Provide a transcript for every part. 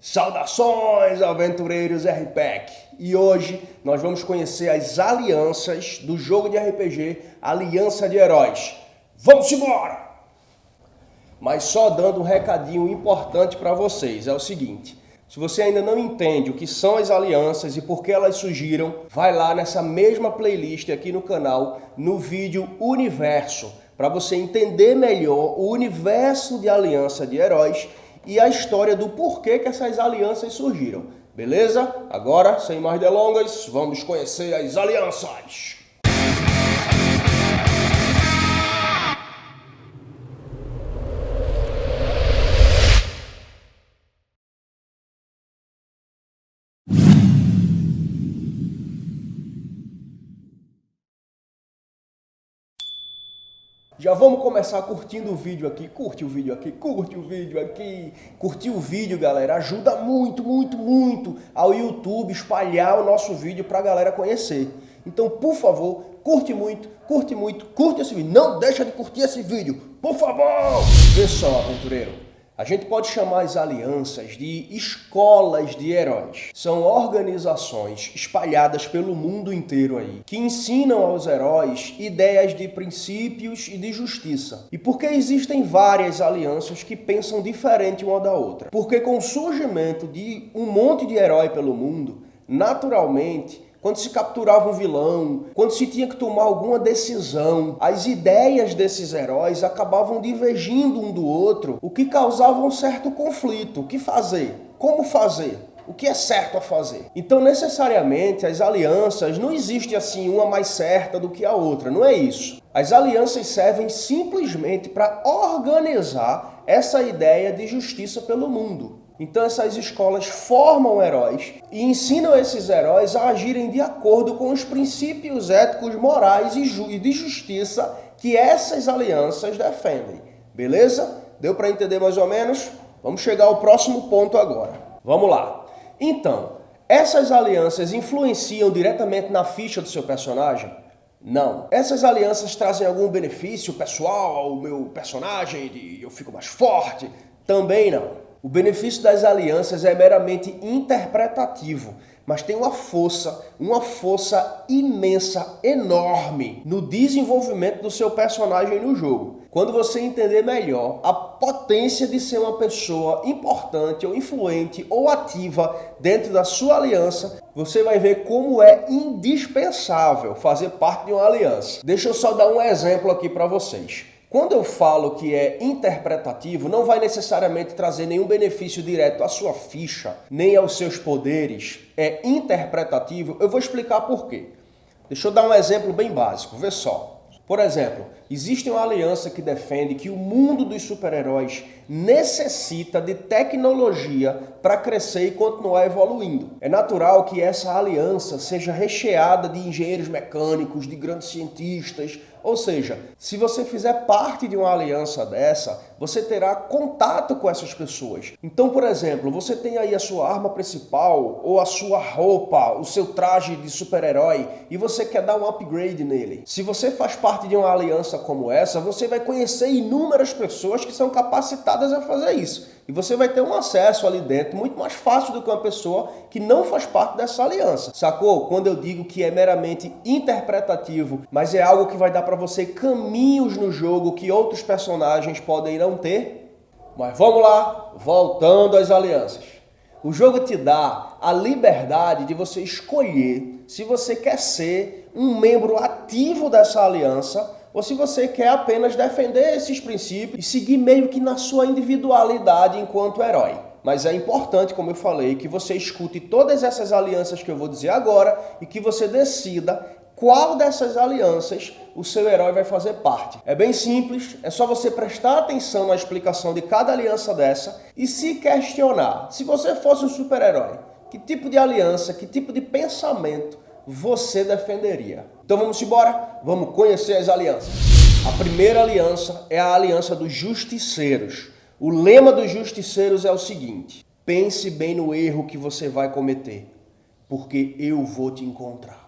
Saudações, aventureiros RPEC! E hoje nós vamos conhecer as alianças do jogo de RPG Aliança de Heróis. Vamos embora! Mas só dando um recadinho importante para vocês, é o seguinte: se você ainda não entende o que são as alianças e por que elas surgiram, vai lá nessa mesma playlist aqui no canal, no vídeo Universo, para você entender melhor o universo de Aliança de Heróis e a história do porquê que essas alianças surgiram. Beleza? Agora, sem mais delongas, vamos conhecer as alianças. Já vamos começar curtindo o vídeo aqui, curte o vídeo aqui, curte o vídeo aqui. Curtir o vídeo, galera, ajuda muito ao YouTube espalhar o nosso vídeo pra galera conhecer. Então, por favor, curte esse vídeo. Não deixa de curtir esse vídeo, por favor! Vê só, aventureiro. A gente pode chamar as alianças de escolas de heróis. São organizações espalhadas pelo mundo inteiro aí, que ensinam aos heróis ideias de princípios e de justiça. E por que existem várias alianças que pensam diferente uma da outra? Porque com o surgimento de um monte de herói pelo mundo, naturalmente, quando se capturava um vilão, quando se tinha que tomar alguma decisão, as ideias desses heróis acabavam divergindo um do outro, o que causava um certo conflito. O que fazer? Como fazer? O que é certo a fazer? Então, necessariamente, as alianças não existe assim uma mais certa do que a outra, não é isso. As alianças servem simplesmente para organizar essa ideia de justiça pelo mundo. Então essas escolas formam heróis e ensinam esses heróis a agirem de acordo com os princípios éticos, morais e de justiça que essas alianças defendem. Beleza? Deu para entender mais ou menos? Vamos chegar ao próximo ponto agora. Vamos lá. Então, essas alianças influenciam diretamente na ficha do seu personagem? Não. Essas alianças trazem algum benefício pessoal ao meu personagem, eu fico mais forte? Também não. O benefício das alianças é meramente interpretativo, mas tem uma força imensa, enorme no desenvolvimento do seu personagem no jogo. Quando você entender melhor a potência de ser uma pessoa importante ou influente ou ativa dentro da sua aliança, você vai ver como é indispensável fazer parte de uma aliança. Deixa eu só dar um exemplo aqui para vocês. Quando eu falo que é interpretativo, não vai necessariamente trazer nenhum benefício direto à sua ficha, nem aos seus poderes. É interpretativo, eu vou explicar por quê. Deixa eu dar um exemplo bem básico, vê só. Por exemplo, existe uma aliança que defende que o mundo dos super-heróis necessita de tecnologia para crescer e continuar evoluindo. É natural que essa aliança seja recheada de engenheiros mecânicos, de grandes cientistas. Ou seja, se você fizer parte de uma aliança dessa, você terá contato com essas pessoas. Então, por exemplo, você tem aí a sua arma principal ou a sua roupa, o seu traje de super-herói e você quer dar um upgrade nele. Se você faz parte de uma aliança como essa, você vai conhecer inúmeras pessoas que são capacitadas a fazer isso. E você vai ter um acesso ali dentro muito mais fácil do que uma pessoa que não faz parte dessa aliança. Sacou? Quando eu digo que é meramente interpretativo, mas é algo que vai dar para você caminhos no jogo que outros personagens podem não ter. Mas vamos lá, voltando às alianças. O jogo te dá a liberdade de você escolher se você quer ser um membro ativo dessa aliança ou se você quer apenas defender esses princípios e seguir meio que na sua individualidade enquanto herói. Mas é importante, como eu falei, que você escute todas essas alianças que eu vou dizer agora e que você decida qual dessas alianças o seu herói vai fazer parte. É bem simples, é só você prestar atenção na explicação de cada aliança dessa e se questionar. Se você fosse um super-herói, que tipo de aliança, que tipo de pensamento você defenderia? Então vamos embora? Vamos conhecer as alianças. A primeira aliança é a aliança dos justiceiros. O lema dos justiceiros é o seguinte: pense bem no erro que você vai cometer, porque eu vou te encontrar.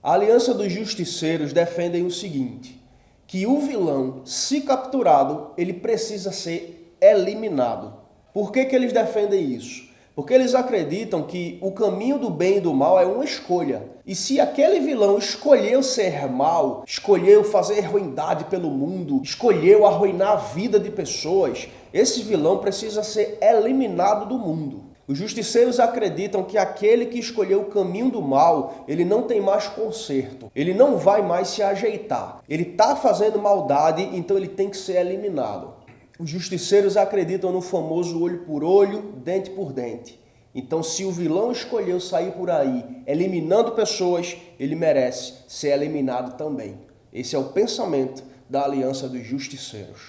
A aliança dos justiceiros defendem o seguinte: que o vilão, se capturado, ele precisa ser eliminado. Por que eles defendem isso? Porque eles acreditam que o caminho do bem e do mal é uma escolha. E se aquele vilão escolheu ser mal, escolheu fazer ruindade pelo mundo, escolheu arruinar a vida de pessoas, esse vilão precisa ser eliminado do mundo. Os justiceiros acreditam que aquele que escolheu o caminho do mal, ele não tem mais conserto. Ele não vai mais se ajeitar. Ele está fazendo maldade, então ele tem que ser eliminado. Os justiceiros acreditam no famoso olho por olho, dente por dente. Então, se o vilão escolheu sair por aí eliminando pessoas, ele merece ser eliminado também. Esse é o pensamento da Aliança dos Justiceiros.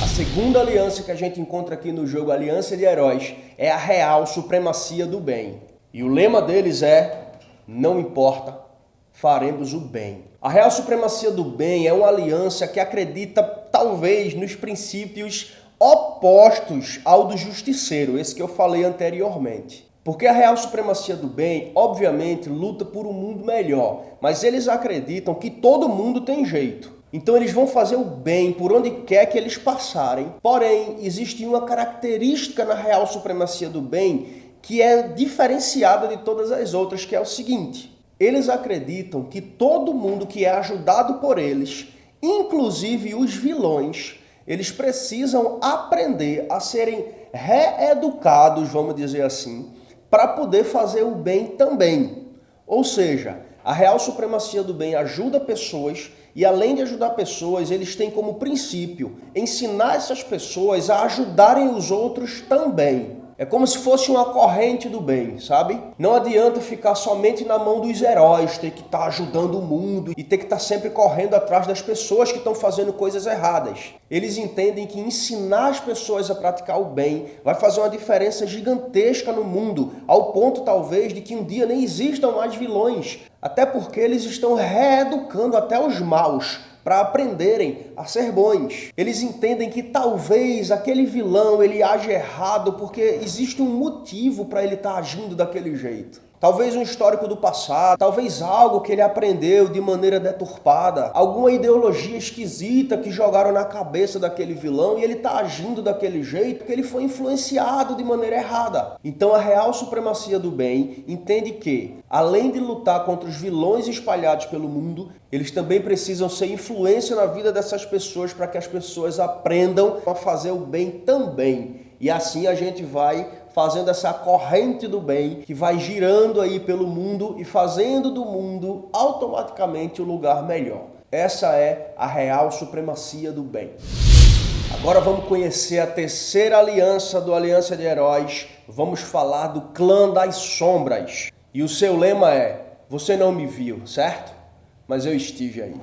A segunda aliança que a gente encontra aqui no jogo Aliança de Heróis é a Real Supremacia do Bem. E o lema deles é: não importa, faremos o bem. A Real Supremacia do Bem é uma aliança que acredita, talvez, nos princípios opostos ao do Justiceiro, esse que eu falei anteriormente. Porque a Real Supremacia do Bem, obviamente, luta por um mundo melhor, mas eles acreditam que todo mundo tem jeito. Então eles vão fazer o bem por onde quer que eles passarem. Porém, existe uma característica na Real Supremacia do Bem que é diferenciada de todas as outras, que é o seguinte: eles acreditam que todo mundo que é ajudado por eles, inclusive os vilões, eles precisam aprender a serem reeducados, vamos dizer assim, para poder fazer o bem também. Ou seja, a Real Supremacia do Bem ajuda pessoas e, além de ajudar pessoas, eles têm como princípio ensinar essas pessoas a ajudarem os outros também. É como se fosse uma corrente do bem, sabe? Não adianta ficar somente na mão dos heróis, ter que estar ajudando o mundo e ter que estar sempre correndo atrás das pessoas que estão fazendo coisas erradas. Eles entendem que ensinar as pessoas a praticar o bem vai fazer uma diferença gigantesca no mundo, ao ponto talvez de que um dia nem existam mais vilões. Até porque eles estão reeducando até os maus para aprenderem a ser bons. Eles entendem que talvez aquele vilão ele age errado porque existe um motivo para ele estar agindo daquele jeito. Talvez um histórico do passado, talvez algo que ele aprendeu de maneira deturpada, alguma ideologia esquisita que jogaram na cabeça daquele vilão e ele está agindo daquele jeito porque ele foi influenciado de maneira errada. Então a Real Supremacia do Bem entende que, além de lutar contra os vilões espalhados pelo mundo, eles também precisam ser influência na vida dessas pessoas para que as pessoas aprendam a fazer o bem também. E assim a gente vai fazendo essa corrente do bem que vai girando aí pelo mundo e fazendo do mundo automaticamente um lugar melhor. Essa é a Real Supremacia do Bem. Agora vamos conhecer a terceira aliança do Aliança de Heróis. Vamos falar do Clã das Sombras. E o seu lema é: você não me viu, certo? Mas eu estive aí.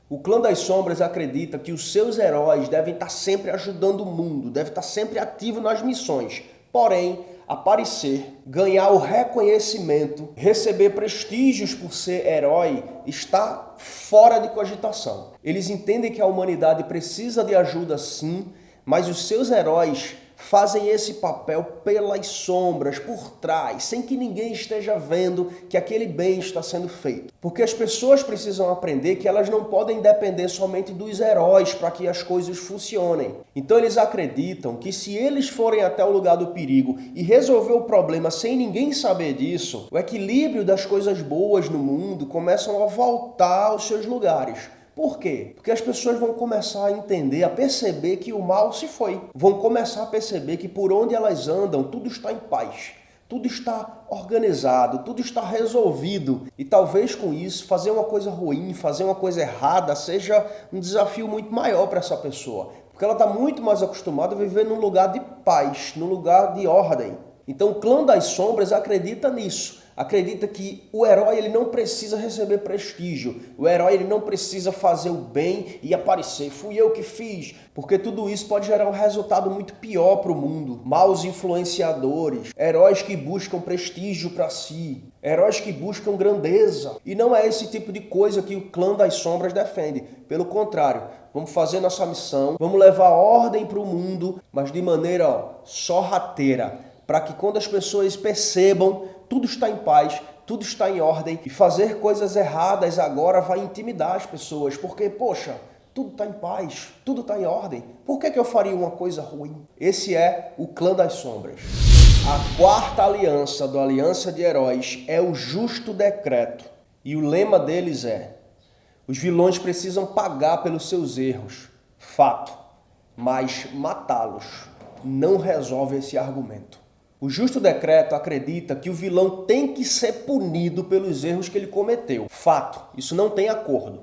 O Clã das Sombras acredita que os seus heróis devem estar sempre ajudando o mundo, devem estar sempre ativos nas missões. Porém, aparecer, ganhar o reconhecimento, receber prestígios por ser herói, está fora de cogitação. Eles entendem que a humanidade precisa de ajuda sim, mas os seus heróis fazem esse papel pelas sombras, por trás, sem que ninguém esteja vendo que aquele bem está sendo feito. Porque as pessoas precisam aprender que elas não podem depender somente dos heróis para que as coisas funcionem. Então eles acreditam que se eles forem até o lugar do perigo e resolver o problema sem ninguém saber disso, o equilíbrio das coisas boas no mundo começam a voltar aos seus lugares. Por quê? Porque as pessoas vão começar a entender, a perceber que o mal se foi. Vão começar a perceber que por onde elas andam, tudo está em paz. Tudo está organizado, tudo está resolvido. E talvez com isso, fazer uma coisa ruim, fazer uma coisa errada, seja um desafio muito maior para essa pessoa. Porque ela está muito mais acostumada a viver num lugar de paz, num lugar de ordem. Então o Clã das Sombras acredita nisso. Acredita que o herói ele não precisa receber prestígio, o herói ele não precisa fazer o bem e aparecer, fui eu que fiz, porque tudo isso pode gerar um resultado muito pior para o mundo. Maus influenciadores, heróis que buscam prestígio para si, heróis que buscam grandeza. E não é esse tipo de coisa que o Clã das Sombras defende. Pelo contrário, vamos fazer nossa missão, vamos levar ordem para o mundo, mas de maneira sorrateira, para que quando as pessoas percebam tudo está em paz, tudo está em ordem, e fazer coisas erradas agora vai intimidar as pessoas, porque, poxa, tudo está em paz, tudo está em ordem, por que eu faria uma coisa ruim? Esse é o Clã das Sombras. A quarta aliança do Aliança de Heróis é o Justo Decreto. E o lema deles é: os vilões precisam pagar pelos seus erros. Fato. Mas matá-los não resolve esse argumento. O Justo Decreto acredita que o vilão tem que ser punido pelos erros que ele cometeu. Fato. Isso não tem acordo.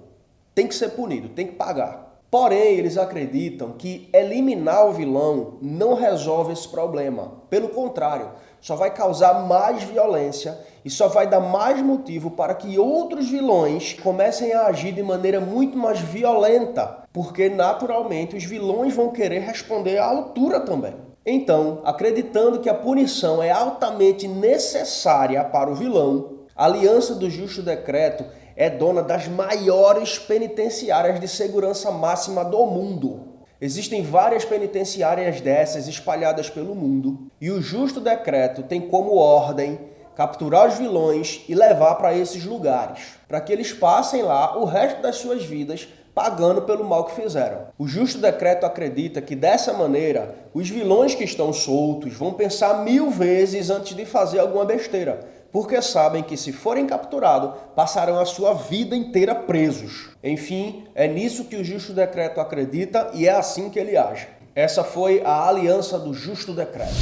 Tem que ser punido, tem que pagar. Porém, eles acreditam que eliminar o vilão não resolve esse problema. Pelo contrário, só vai causar mais violência e só vai dar mais motivo para que outros vilões comecem a agir de maneira muito mais violenta, porque naturalmente os vilões vão querer responder à altura também. Então, acreditando que a punição é altamente necessária para o vilão, a Aliança do Justo Decreto é dona das maiores penitenciárias de segurança máxima do mundo. Existem várias penitenciárias dessas espalhadas pelo mundo e o Justo Decreto tem como ordem capturar os vilões e levar para esses lugares, para que eles passem lá o resto das suas vidas pagando pelo mal que fizeram. O Justo Decreto acredita que dessa maneira os vilões que estão soltos vão pensar 1000 vezes antes de fazer alguma besteira, porque sabem que se forem capturados, passarão a sua vida inteira presos. Enfim, é nisso que o Justo Decreto acredita e é assim que ele age. Essa foi a Aliança do Justo Decreto.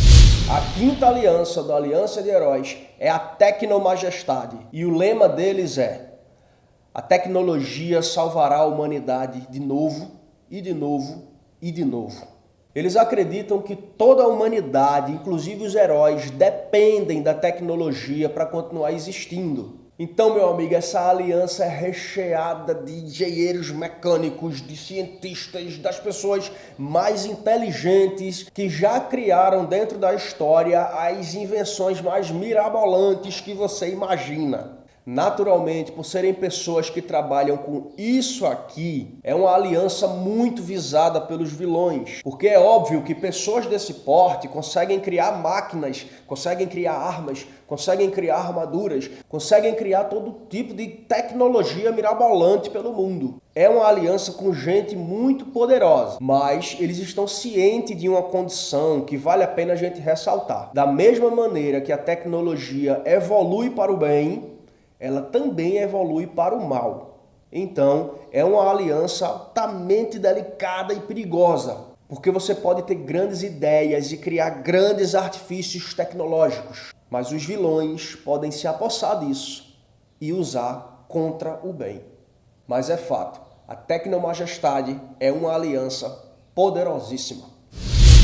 A quinta aliança da Aliança de Heróis é a Tecnomajestade. E o lema deles é: a tecnologia salvará a humanidade de novo, e de novo, e de novo. Eles acreditam que toda a humanidade, inclusive os heróis, dependem da tecnologia para continuar existindo. Então, meu amigo, essa aliança é recheada de engenheiros mecânicos, de cientistas, das pessoas mais inteligentes que já criaram dentro da história as invenções mais mirabolantes que você imagina. Naturalmente, por serem pessoas que trabalham com isso aqui, é uma aliança muito visada pelos vilões. Porque é óbvio que pessoas desse porte conseguem criar máquinas, conseguem criar armas, conseguem criar armaduras, conseguem criar todo tipo de tecnologia mirabolante pelo mundo. É uma aliança com gente muito poderosa, mas eles estão cientes de uma condição que vale a pena a gente ressaltar. Da mesma maneira que a tecnologia evolui para o bem, ela também evolui para o mal. Então, é uma aliança altamente delicada e perigosa, porque você pode ter grandes ideias e criar grandes artifícios tecnológicos, mas os vilões podem se apossar disso e usar contra o bem. Mas é fato, a Tecnomajestade é uma aliança poderosíssima.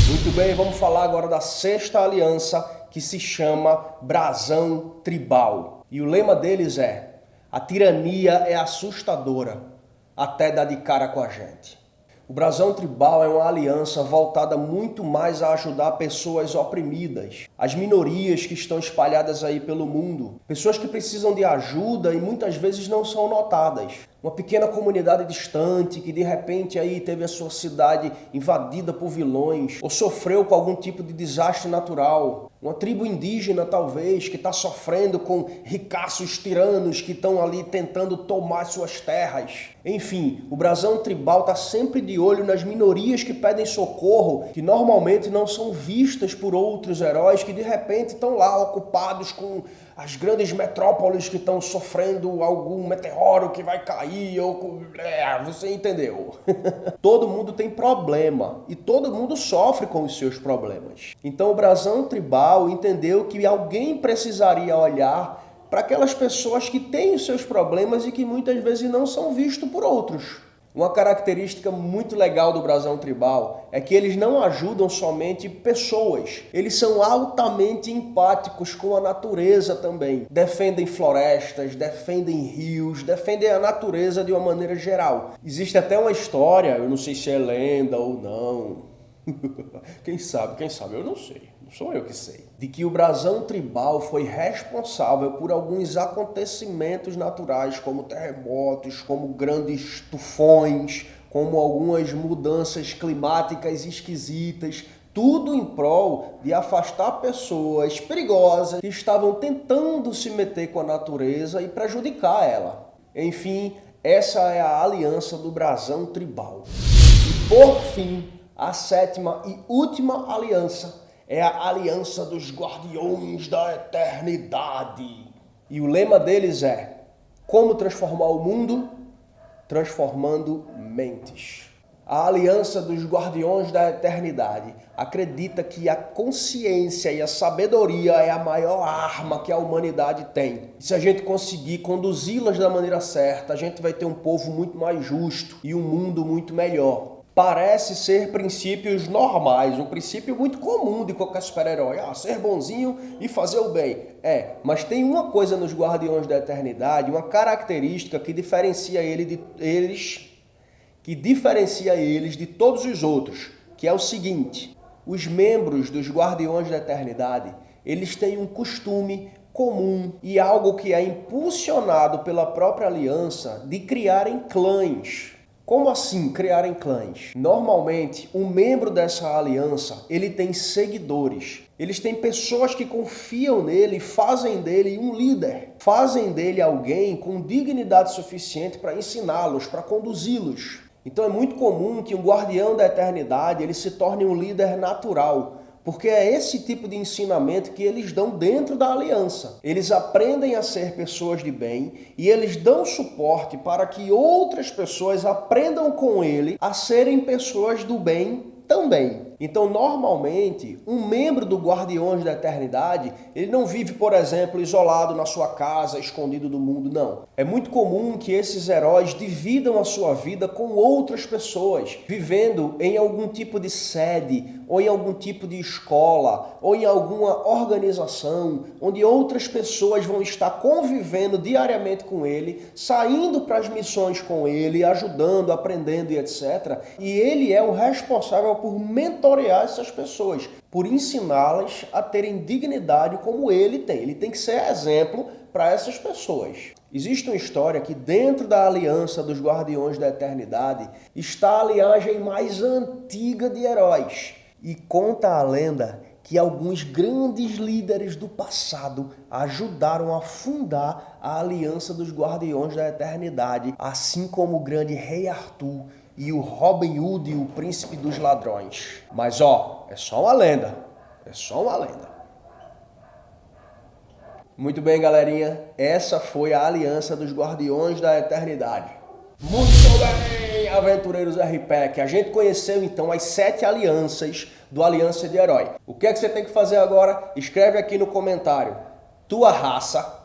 Muito bem, vamos falar agora da sexta aliança, que se chama Brasão Tribal. E o lema deles é: a tirania é assustadora, até dar de cara com a gente. O Brasão Tribal é uma aliança voltada muito mais a ajudar pessoas oprimidas, as minorias que estão espalhadas aí pelo mundo, pessoas que precisam de ajuda e muitas vezes não são notadas. Uma pequena comunidade distante que de repente aí teve a sua cidade invadida por vilões ou sofreu com algum tipo de desastre natural. Uma tribo indígena talvez que está sofrendo com ricaços tiranos que estão ali tentando tomar suas terras. Enfim, o Brasão Tribal está sempre de olho nas minorias que pedem socorro, que normalmente não são vistas por outros heróis que de repente estão lá ocupados com as grandes metrópoles que estão sofrendo algum meteoro que vai cair, ou você entendeu. Todo mundo tem problema e todo mundo sofre com os seus problemas. Então o Brasão Tribal entendeu que alguém precisaria olhar para aquelas pessoas que têm os seus problemas e que muitas vezes não são vistos por outros. Uma característica muito legal do Brasão Tribal é que eles não ajudam somente pessoas, eles são altamente empáticos com a natureza também. Defendem florestas, defendem rios, defendem a natureza de uma maneira geral. Existe até uma história, eu não sei se é lenda ou não, quem sabe, eu não sei. Não sou eu que sei. De que o Brasão Tribal foi responsável por alguns acontecimentos naturais, como terremotos, como grandes tufões, como algumas mudanças climáticas esquisitas, tudo em prol de afastar pessoas perigosas que estavam tentando se meter com a natureza e prejudicar ela. Enfim, essa é a aliança do Brasão Tribal. E por fim, a sétima e última aliança É a Aliança dos Guardiões da Eternidade. E o lema deles é: como transformar o mundo? Transformando mentes. A Aliança dos Guardiões da Eternidade acredita que a consciência e a sabedoria é a maior arma que a humanidade tem. E se a gente conseguir conduzi-las da maneira certa, a gente vai ter um povo muito mais justo e um mundo muito melhor. Parece ser princípios normais, um princípio muito comum de qualquer super-herói. Ser bonzinho e fazer o bem. Mas tem uma coisa nos Guardiões da Eternidade, uma característica que diferencia eles de todos os outros, que é o seguinte: os membros dos Guardiões da Eternidade, eles têm um costume comum e algo que é impulsionado pela própria aliança de criarem clãs. Como assim criarem clãs? Normalmente, um membro dessa aliança, ele tem seguidores. Eles têm pessoas que confiam nele e fazem dele um líder. Fazem dele alguém com dignidade suficiente para ensiná-los, para conduzi-los. Então é muito comum que um guardião da eternidade ele se torne um líder natural, porque é esse tipo de ensinamento que eles dão dentro da aliança. Eles aprendem a ser pessoas de bem e eles dão suporte para que outras pessoas aprendam com ele a serem pessoas do bem também. Então, normalmente, um membro do Guardiões da Eternidade, ele não vive, por exemplo, isolado na sua casa, escondido do mundo, não. É muito comum que esses heróis dividam a sua vida com outras pessoas, vivendo em algum tipo de sede, ou em algum tipo de escola, ou em alguma organização, onde outras pessoas vão estar convivendo diariamente com ele, saindo para as missões com ele, ajudando, aprendendo e etc. E ele é o responsável por mentorear essas pessoas, por ensiná-las a terem dignidade como ele tem. Ele tem que ser exemplo para essas pessoas. Existe uma história que dentro da aliança dos Guardiões da Eternidade está a linhagem mais antiga de heróis. E conta a lenda que alguns grandes líderes do passado ajudaram a fundar a Aliança dos Guardiões da Eternidade, assim como o grande Rei Arthur e o Robin Hood e o Príncipe dos Ladrões. Mas é só uma lenda. É só uma lenda. Muito bem, galerinha. Essa foi a Aliança dos Guardiões da Eternidade. Muito bem, aventureiros RPEC. A gente conheceu então as 7 alianças do Aliança de Herói. O que é que você tem que fazer agora? Escreve aqui no comentário tua raça,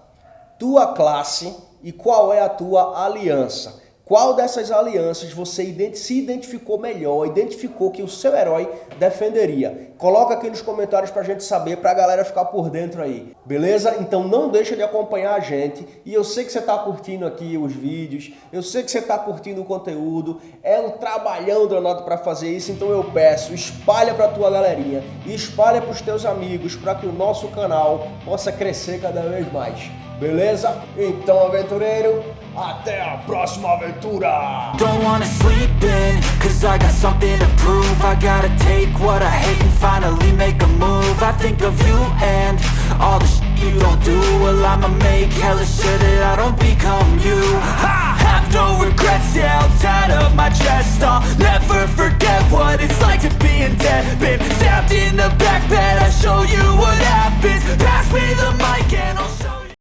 tua classe e qual é a tua aliança. Qual dessas alianças você se identificou melhor, identificou que o seu herói defenderia? Coloca aqui nos comentários pra gente saber, pra galera ficar por dentro aí, beleza? Então não deixa de acompanhar a gente. E eu sei que você tá curtindo aqui os vídeos, eu sei que você tá curtindo o conteúdo, é um trabalhão danado pra fazer isso, então eu peço, espalha pra tua galerinha, e espalha pros teus amigos, pra que o nosso canal possa crescer cada vez mais. Beleza? Então, aventureiro, até a próxima aventura! Don't wanna sleep in, cause I got something to prove. I gotta take what I hate and finally make a move. I think of you and all the shit you don't do. Well, I'ma make hella sure that I don't become you.